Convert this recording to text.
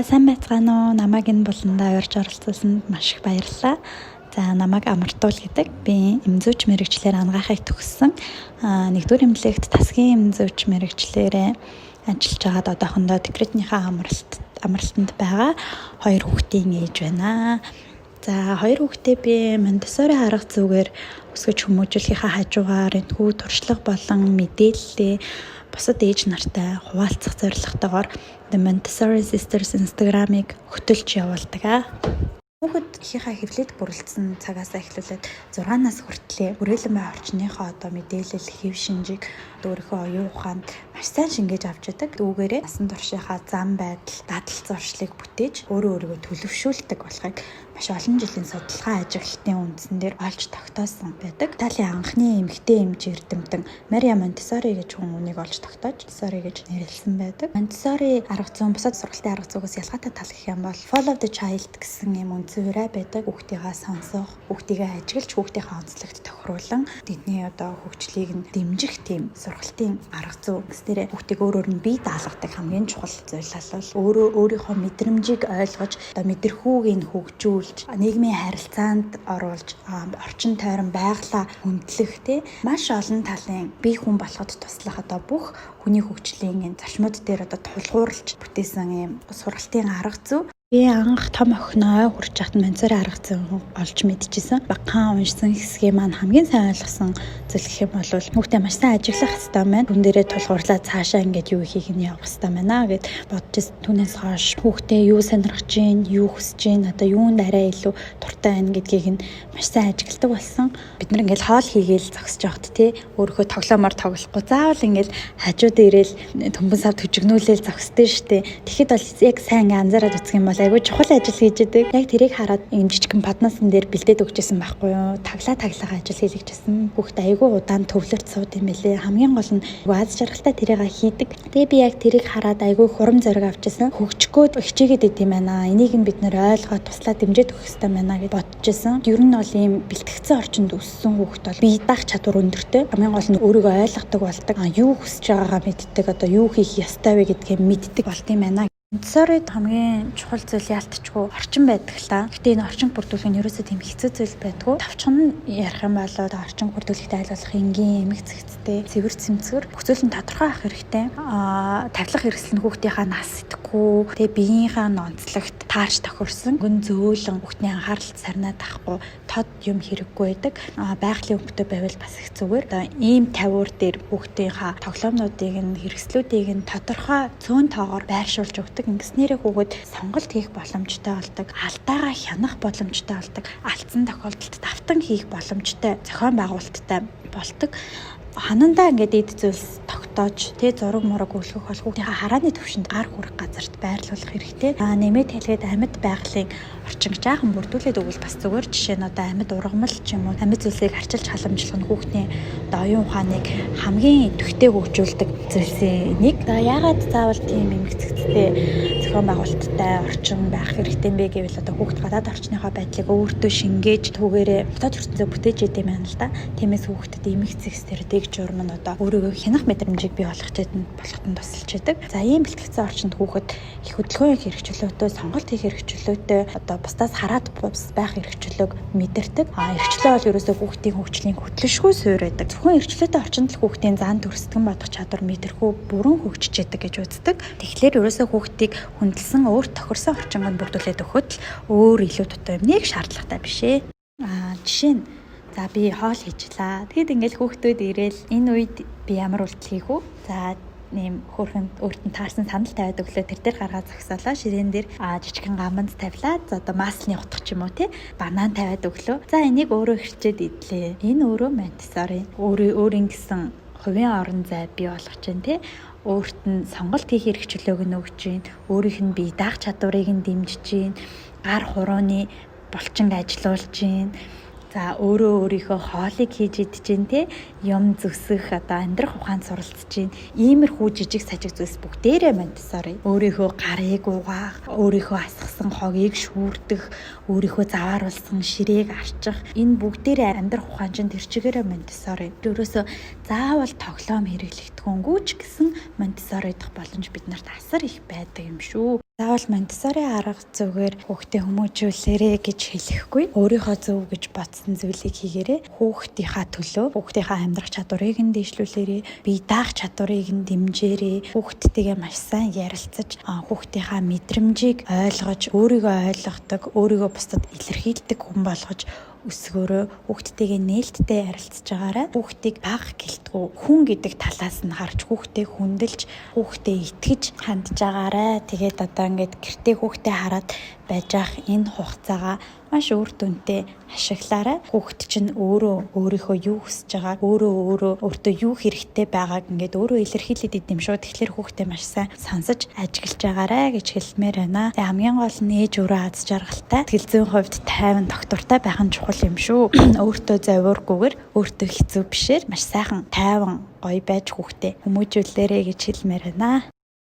За сайн байцгаана уу? Намайг энэ буландаа урьж оролцуулсанд маш их баярлалаа. За намайг Амартуул гэдэг. Би эмзүүч мэрэгчлэр ангаахыг төгссөн. Нэгдүгээр эмнэлэгт тасгийн эмзүүч мэрэгчлэрээ ажиллаж байгаад одоохондоо декретнийхээ амралтанд байгаа 2 хүүхдийн ээж байна. За 2 хүүхдээ би Монтессори арга зүйгээр өсгөж хүмүүжүүлэхийнхаа хажуугаар энэхүү туршлага болон мэдээлэлээ бусад ээж нартай хуваалцах зорилготойгоор The Montessori Sisters Instagram-ыг хөтөлж явуулдаг. Хүүхэд ихийнхаа хэвлэлд бүрэлдсэн цагаас эхлүүлээд 6-наас хүртлээр хүрээлэн бай орчныхоо мэдээлэл, хэв шинжийг өөрийнхөө оюун ухаанд маш сайн шингээж авч яадаг. Түүгээрээ насан туршийнхаа зам байдал, дадал зуршлыг бүтээж өөрийгөө төлөвшүүлдэг болохыг маш олон жилийн судалгаа ажиглалтын үндсэн дээр олж тогтоосон байдаг. Италийн анхны эмэгтэй эмч эрдэмтэн Мария Монтессори гэж хүнийг олж тогтоож Монтессори гэж нэрлэсэн байдаг. Монтессори арга зүйн бусад сургалтын арга зүйгээс ялгаатай тал гэх юм бол Follow the Child гэсэн юм үндсэн ураа байдаг. Хүүхдийгээ сонсох, хүүхдийгээ ажиглаж, хүүхдийнхээ онцлогт тохируулан тэдний хөгжлийг нь дэмжих тийм сургалтын арга зүй. Гэснээр хүүхдийг өөрөөр нь бие даалгадаг хамгийн чухал зүйл бол өөрийнхөө мэдрэмжийг ойлгож, мэдрэхүүг нь хөгжүүлж, нийгмийн харилцаанд оруулж, орчин тойрон байгалаа хүндлэх маш олон талын бие хүн болоход туслах бүх хүний хөгжлийн зарчмууд дээр тулгуурлаж бүтээсэн ийм сургалтын арга зүй. Би анх том охиноо хүрч хахад Монтессори арга зүй олж мэдчихсэн. Багахан уншсан хэсгийг маань хамгийн сайн ойлгосон зүйл гэх юм бол хүүхдээ маш сайн ажиглах хэрэгтэй байна. Түн дээрээ тулгуурлаад цаашаа ингэж юу хийх нь явах хэрэгтэй байна гэд бодож түүнээс хойш хүүхдээ юу сонирхож гин, юу хүсэж гин, юунд арай илүү дуртай байна гэдгийг нь маш сайн ажигладаг болсон. Бид нар ингээл хоол хийгээл зогсож явахд өөрийнхөө тоглоомоор тоглохгүй заавал ингээл хажууд ирээл төмбөн савд хөжигнүүлээл зогсдөө штэ. Тэгэхэд бол яг сайн анзаараад үзэх юм бол айгүй чухал ажил хийж идэг. Яг тэрийг хараад энэ жижигхэн подносын дээр бэлдээд өгчээсэн байхгүй юу? Таглаа ажил хийлгэжсэн. Хүүхд айгүй удаан төвлөрч сууд юм байлээ. Хамгийн гол нь аз жаргалтай тэрийг хийдэг. Тэгээ би яг тэрийг хараад айгүй хурам зориг авчихсан. Хөгжгөөд хичээгээд идэм байна. Энийг нь бид нэр ойлгоод туслаад дэмжиж өгөх хэрэгтэй байна гэж бодчихсон. Ер нь бол ийм бэлтгэгдсэн орчинд өссөн хүүхд бол бие даах чадвар өндөртэй. Хамгийн гол нь өөрийгөө ойлгодог болдог. Юу хүсэж байгаагаа мэддэг. Юу хийх ёстой вэ гэдгийг мэддэг болт юм байна. Монтессорид хамгийн чухал зүйл яалтчгүй орчин байдаг л та. Гэтэ энэ орчин бүрдүүлэх нь ерөөсөө тийм хэцүү зүйл байдгүй. Тавчхан ярих юм бол орчин бүрдүүлэхтэй айлуулах энгийн эмэг цэгцтэй, цэвэр цэмцгэр бүх зүйл нь тодорхой ах хэрэгтэй. Тавилах хэрэгсэл нь хүүхдийнхаа нас идэхгүй, тэгээ биеийнхээ онцлогт таарч тохирсон, гүн зөөлөн хүүхдийн анхаарал сарнаад тахгүй тод юм хэрэггүй байдаг. Байгалийн өнгөтэй байвал бас их зүгээр. Ийм тавиур дээр хүүхдийнхаа тоглоомнуудыг нь хэрэгслүүдийг нь тодорхой цөөн тоогоор байршуулж өгдөг. Ингэснээрээ хүүхэд сонголт хийх боломжтой болдог, алдаагаа хянах боломжтой болдог, алдсан тохиолдолд давтан хийх боломжтой зохион байгуулалттай болдог. Ханандаа ингээд эд зүйлс тогтоож зураг мураг өглөх бол хүүхдийнхээ харааны төвшөнд гар хүрэх газарт байрлуулах хэрэгтэй. Нэмээд хэлгээд амьд байгалийн орчин жаахан бүрдүүлээд өгвөл бас зүгээр. Жишээ нь амьд ургамал ч юм уу амьд зүйлсийг арчилж халамжлах нь хүүхдийн оюун ухааныг хамгийн идэвхтэй хөгжүүлдэг зүйлсийн нэг. Яагаад заавал тийм эмгэгцэгцтэй зохион байгуулалттай орчин байх хэрэгтэй бэ гэвэл хүүхд гадаад орчныхоо байдлыг өөртөө шингээж түүгээрээ дотоод ертөнцөө бүтээж идэм байна л да. Тиймээс хүүхдэд эмгэгцэгцээр журам нь өөрийгөө хянах мэдрэмжийг бий болгоход тусалж байдаг. За ийм бэлтгэгдсэн орчинд хүүхэд их хөдөлгөөний хэрэгчлөөтэй, сонголт хийх хэрэгчлөөтэй, бусдаас хараад байх хэрэгчлөөг мэдэрдэг. Хэрэгчлөө бол ерөөсөө хүүхдийн хөгжлийн хөтлөшгүй суурь байдаг. Зөвхөн хэрэгчлөөтэй орчинд л хүүхдийн зан төрсгөн бодох чадвар мэдрэхүү бүрэн хөгжиж яадаг гэж үздэг. Тэгэхээр ерөөсөө хүүхдийг хүндэлсэн өөрт тохирсон орчинд бүрдүүлээд өгөхөд л өөр илүү дутуу юмныг шаардлагатай биш ээ. Жишээ нь за би хоол хийчлаа. Тэгэд ингээл хүүхдүүд ирээл энэ үед би ямар үйлдэл хийх үү? За нэм хөөрхөн өөрт нь таарсан санал тавиад өглөө тэр дээр гаргаад зогсоолоо. Ширээн дээр жижигхэн гамбанд тавилаад маслны утга ч юм уу банан тавиад өглөө. За энийг өөрөө хэрчээд идлээ. Энэ өөрөө Монтессори өөрийн гэсэн хувийн орон зай бий болгож байна өөрт нь сонголт хийх хэрэгчлөөг нь өгч гин, өөрийнх нь бие даах чадварыг нь дэмжиж гин, гар хурууны булчинг ажилуулж гин. За өөрийнхөө хоолыг хийж идэж гин юм зүсэх амьдрах ухаанд суралцж гин. Иймэрхүү жижиг сажиг зүйлс бүгдээрээ Монтессори. Өөрийнхөө гарыг угаах, өөрийнхөө асгасан хогийг шүүрдэх, өөрийнхөө завааруулсан ширээг арчих. Энэ бүгдээрээ амьдрах ухаан чинь тэр чигээрээ Монтессори. Өөрөөсөө заавал тоглоом хэрэглэгдэхүүнгүй ч гэсэн Монтессори дах боломж бид нарт асар их байдаг юм шүү. Заавал Монтессори арга зүгээр хүүхдээ хүмүүжүүлээрэ гэж хэлэхгүй. Өөрийнхөө зөв гэж бодсон зүйлийг хийгээрэй. Хүүхдийнхаа төлөө, хүүхдийнхаа амьдрах чадварыг нь дэвшлүүлээрэй. Бие даах чадварыг нь дэмжээрэй. Хүүхдтэйгээ маш сайн ярилцаж, хүүхдийнхаа мэдрэмжийг ойлгож, өөрийгөө ойлгодог, өөрийгөө бусдад илэрхийлдэг хүн болгож өсгөөрөө. Хүүхдтэйгээ нээлттэй харилцаж байгаарай. Хүүхдийг бага гэлтгүү хүн гэдэг талаас нь харж хүүхдээ хүндэлж, хүүхдээ итгэж хандж байгаарай. Тэгээд одоо ингээд гэртээ хүүхдээ хараад байж ах энэ хугацаагаа маш үр дүнтэй ашиглаарай. Хүүхд чинь өөрийнхөө юу хүсэж байгааг, өөртөө юу хэрэгтэй байгааг ингээд өөрөө илэрхийлээд идэм шүү. Тэгэхээр хүүхдээ маш сайн сонсож ажиглаж байгаарай гэж хэлмээр байна. Тэгээ хамгийн гол нь ээж өөрөө аз жаргалтай, сэтгэл зүйн хувьд тайван тогтвортой байх нь чухал юм шүү. Өөртөө завиургүйгээр, өөртөө хэцүү бишээр маш сайхан тайван гоё байж хүүхдээ хүмүүжүүлээрэ гэж хэлмээр байна.